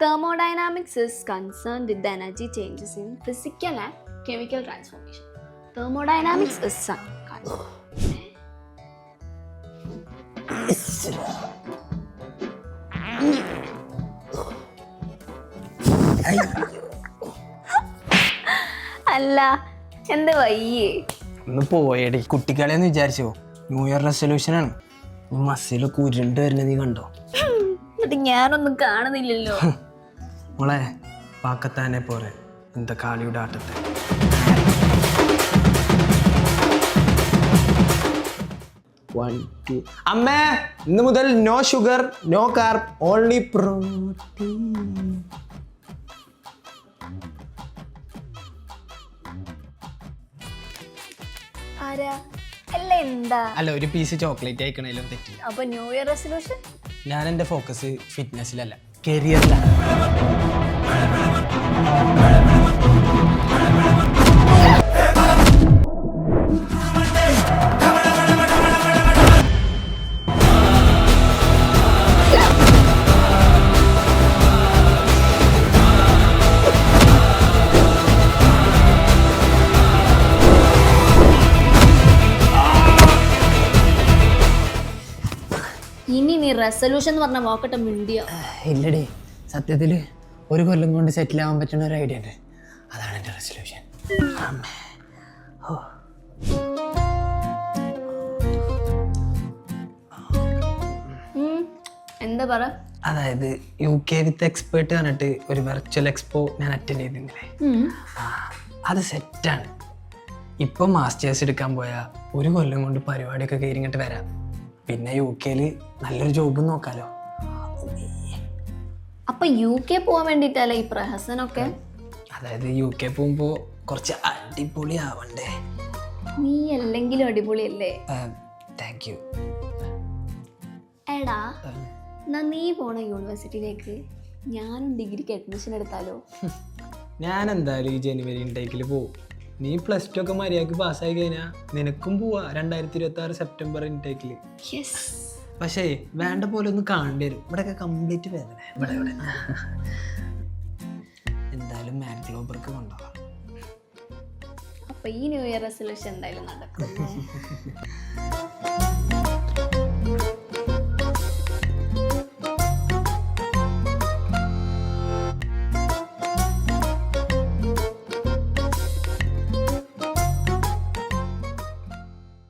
Thermodynamics is concerned with the energy changes in physical and chemical transformation. Thermodynamics is അല്ല എന്ത് വയ്യേ ഒന്ന് പോയടി കുട്ടികളെന്ന് വിചാരിച്ചോ ന്യൂ ഇയർ റെസൊല്യൂഷൻ ആണ് മസിലൊക്കെ ഉരുണ്ട് വരുന്നത് നീ കണ്ടോ എന്നിട്ട് ഞാനൊന്നും കാണുന്നില്ലല്ലോ മോളെ പാക്കത്താനെ പോലെ എന്താ കാളിയുടെ ആട്ടത്തെ അമ്മേ ഇന്ന് മുതൽ no sugar no carb only protein അല്ല ഒരു പീസ് ചോക്ലേറ്റ് അയക്കണേലും തെറ്റില്ല. അപ്പൊ ന്യൂ ഇയർ റെസൊല്യൂഷൻ ഞാൻ എൻ്റെ ഫോക്കസ് ഫിറ്റ്നസ്സിലല്ല കരിയറിലാണ്. ഇനി നീ റെസൊല്യൂഷൻ എന്ന് പറഞ്ഞ നോക്കട്ടെ മിണ്ടിയ ഇല്ലടേ സത്യത്തിൽ ഒരു കൊല്ലം കൊണ്ട് സെറ്റിൽ ആവാൻ പറ്റുന്ന ഒരു ഐഡിയ ഉണ്ട് അതാണ് എൻ്റെ റെസൊല്യൂഷൻ. എന്താ പറ അതായത് UK വിത്ത് എക്സ്പേർട്ട് പറഞ്ഞിട്ട് ഒരു വെർച്വൽ എക്സ്പോ ഞാൻ അറ്റൻഡ് ചെയ്തിരുന്നില്ലേ അത് സെറ്റാണ്. ഇപ്പം മാസ്റ്റേഴ്സ് എടുക്കാൻ പോയാൽ ഒരു കൊല്ലം കൊണ്ട് പരിപാടിയൊക്കെ കയറിങ്ങിട്ട് വരാം. പിന്നെ UK നല്ലൊരു ജോബ് നോക്കാലോ. അപ്പൊ UK പോവാൻ വേണ്ടിട്ടല്ലേ ഈ പ്രഹസനൊക്കെ? അതായത് UK പോകുമ്പോ കുറച്ച് അടിപൊളി ആവണ്ടേ? നീ അല്ലെങ്കിലും അടിപൊളിയല്ലേ? Thank you. എടാ നീ പോണ യൂണിവേഴ്സിറ്റിയിലേക്ക് ഞാനും ഡിഗ്രിക്ക് അഡ്മിഷൻ എടുത്താലോ? ഞാൻ എന്തായാലും ഈ ജനുവരി ഇൻടേക്കിൽ പോവും. നീ +2 ഒക്കെ മര്യാദക്ക് പാസ്സായി കഴിഞ്ഞാൽ നിനക്കും പോവാ 2026 സെപ്റ്റംബർ ഇൻടേക്കിൽ. പക്ഷേ വേണ്ട പോലെ ഒന്ന് കാണേണ്ടി വരും. ഇവിടെയൊക്കെ കംപ്ലീറ്റ് വേദന. ഇവിടെ എന്തായാലും മാറ്റ് ഗ്ലോബർക്ക് കൊണ്ടുപോകാം. അപ്പൊ ഈ ന്യൂ ഇയർ റെസൊല്യൂഷൻ എന്തായാലും നടക്കും.